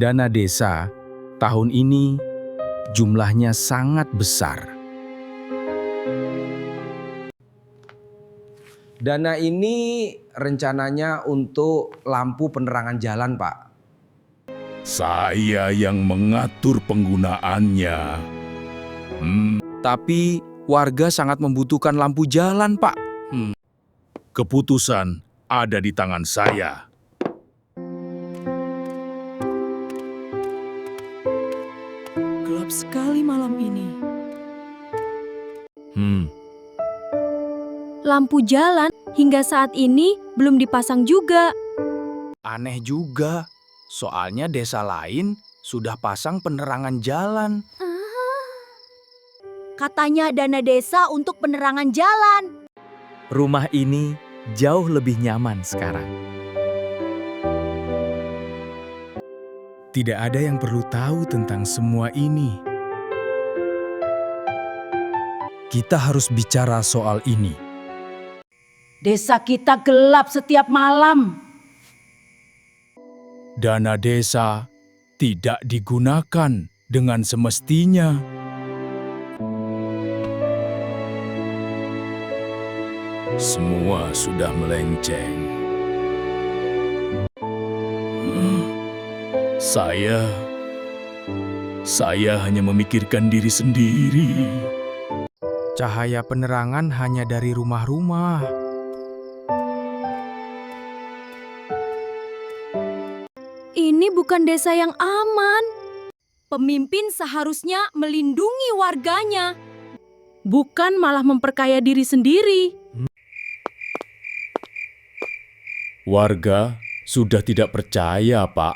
Dana desa tahun ini jumlahnya sangat besar. Dana ini rencananya untuk lampu penerangan jalan, Pak. Saya yang mengatur penggunaannya. Tapi warga sangat membutuhkan lampu jalan, Pak. Keputusan ada di tangan saya. Gelap sekali malam ini. Lampu jalan hingga saat ini belum dipasang juga. Aneh juga, soalnya desa lain sudah pasang penerangan jalan. Katanya dana desa untuk penerangan jalan. Rumah ini jauh lebih nyaman sekarang. Tidak ada yang perlu tahu tentang semua ini. Kita harus bicara soal ini. Desa kita gelap setiap malam. Dana desa tidak digunakan dengan semestinya. Semua sudah melenceng. Saya hanya memikirkan diri sendiri. Cahaya penerangan hanya dari rumah-rumah. Ini bukan desa yang aman. Pemimpin seharusnya melindungi warganya, Bukan malah memperkaya diri sendiri. Warga sudah tidak percaya, Pak.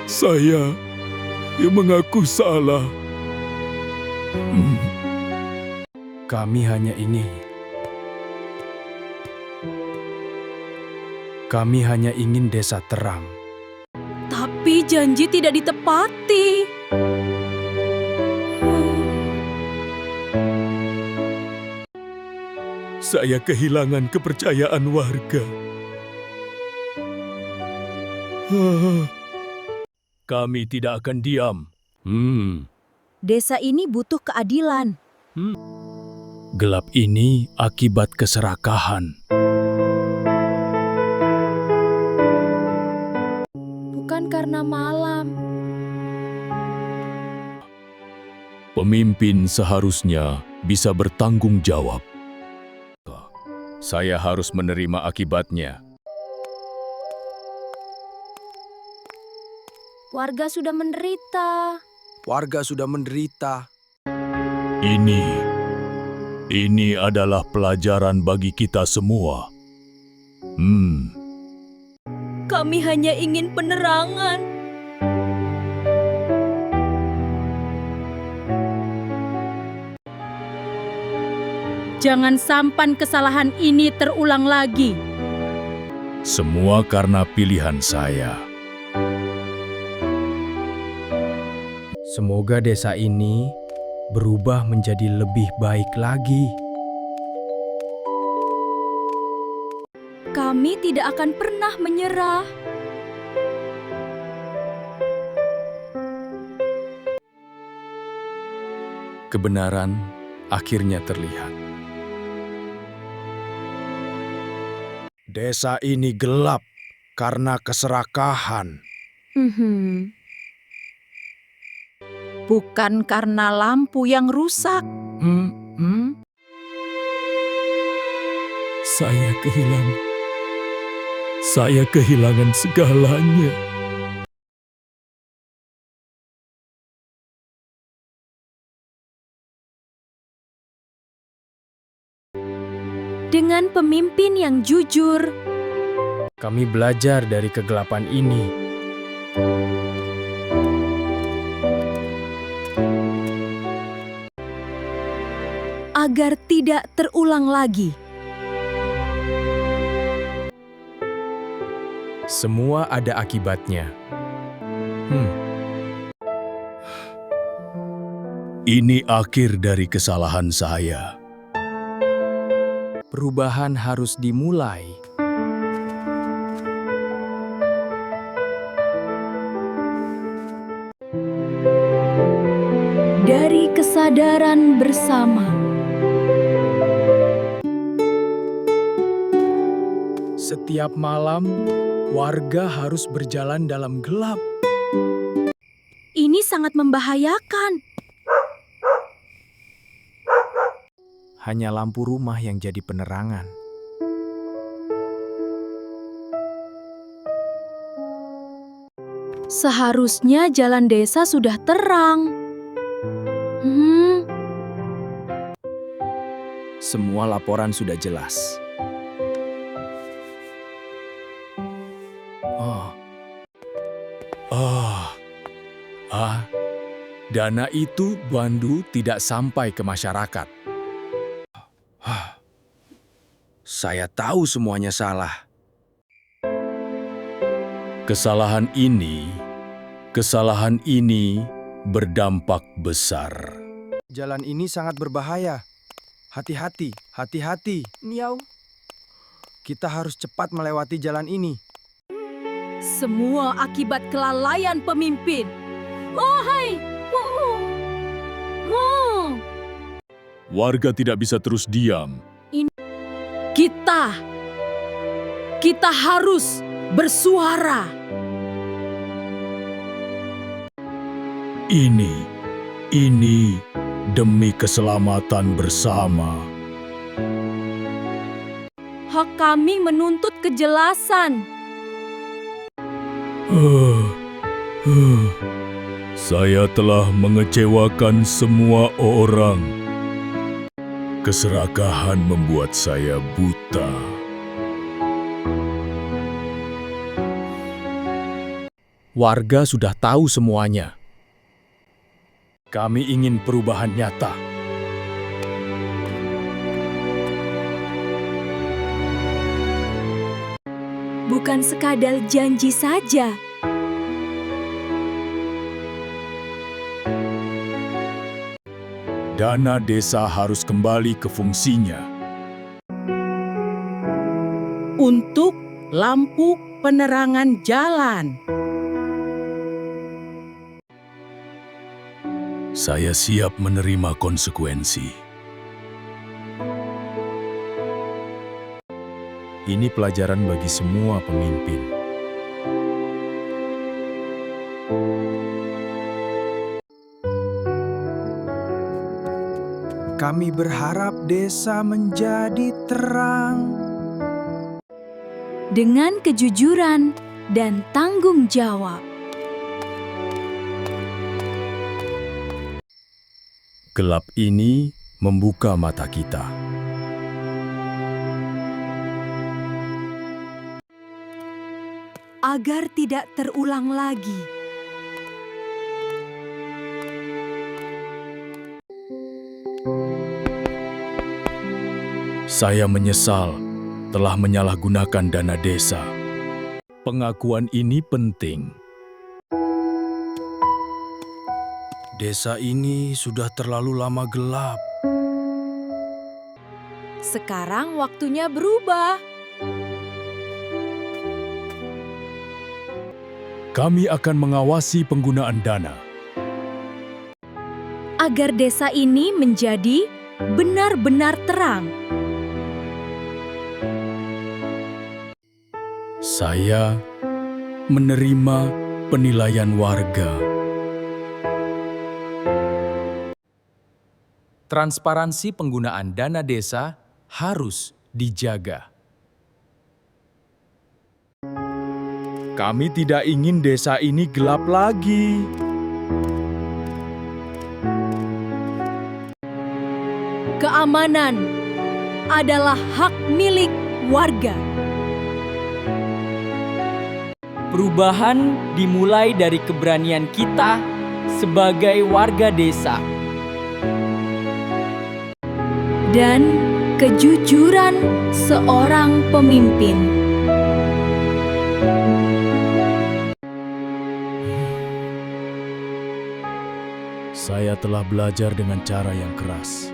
Saya yang mengaku salah. Kami hanya ingin desa terang. Tapi janji tidak ditepati. Saya kehilangan kepercayaan warga. Kami tidak akan diam. desa ini butuh keadilan. Gelap ini akibat keserakahan. Bukan karena malam. Pemimpin seharusnya bisa bertanggung jawab. Saya harus menerima akibatnya. Warga sudah menderita. Ini adalah pelajaran bagi kita semua. Kami hanya ingin penerangan. Jangan sampai kesalahan ini terulang lagi. Semua karena pilihan saya. Semoga desa ini berubah menjadi lebih baik lagi. Kami tidak akan pernah menyerah. Kebenaran akhirnya terlihat. Desa ini gelap karena keserakahan. Bukan karena lampu yang rusak. Saya kehilangan segalanya. Dengan pemimpin yang jujur, Kami belajar dari kegelapan ini. agar tidak terulang lagi. Semua ada akibatnya. Ini akhir dari kesalahan saya. Perubahan harus dimulai. kesadaran bersama. Setiap malam, warga harus berjalan dalam gelap. Ini sangat membahayakan. Hanya lampu rumah yang jadi penerangan. Seharusnya jalan desa sudah terang. Semua laporan sudah jelas. Dana itu Bandu tidak sampai ke masyarakat. Saya tahu semuanya salah. Kesalahan ini berdampak besar. Jalan ini sangat berbahaya. Hati-hati, hati-hati. Miau. Kita harus cepat melewati jalan ini. Semua akibat kelalaian pemimpin. Oh, hai! Warga tidak bisa terus diam. Kita harus bersuara. Ini demi keselamatan bersama. Hak kami menuntut kejelasan. Saya telah mengecewakan semua orang. Keserakahan membuat saya buta. Warga sudah tahu semuanya. Kami ingin perubahan nyata. Bukan sekadar janji saja. Dana desa harus kembali ke fungsinya. Untuk lampu penerangan jalan. Saya siap menerima konsekuensi. Ini pelajaran bagi semua pemimpin. Kami berharap desa menjadi terang. Dengan kejujuran dan tanggung jawab. Gelap ini membuka mata kita. Agar tidak terulang lagi. Saya menyesal telah menyalahgunakan dana desa. Pengakuan ini penting. Desa ini sudah terlalu lama gelap. Sekarang waktunya berubah. Kami akan mengawasi penggunaan dana. Agar desa ini menjadi benar-benar terang. Saya menerima penilaian warga. Transparansi penggunaan dana desa harus dijaga. Kami tidak ingin desa ini gelap lagi. Keamanan adalah hak milik warga. Perubahan dimulai dari keberanian kita sebagai warga desa. Dan kejujuran seorang pemimpin. Saya telah belajar dengan cara yang keras.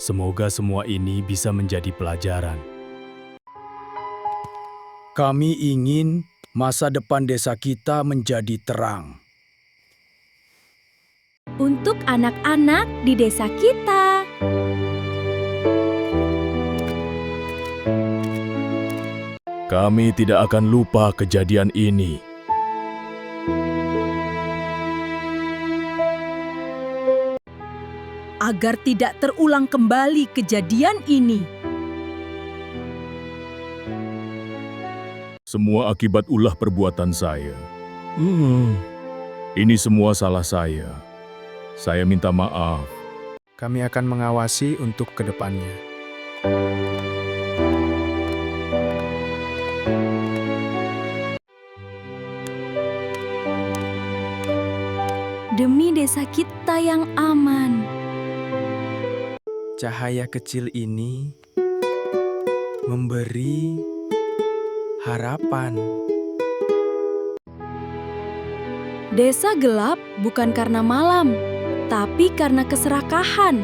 Semoga semua ini bisa menjadi pelajaran. Kami ingin masa depan desa kita menjadi terang. untuk anak-anak di desa kita. Kami tidak akan lupa kejadian ini. Agar tidak terulang kembali kejadian ini. Semua akibat ulah perbuatan saya. Ini semua salah saya. Saya minta maaf. Kami akan mengawasi untuk kedepannya. Demi desa kita yang aman. Cahaya kecil ini memberi harapan. Desa gelap bukan karena malam, tapi karena keserakahan.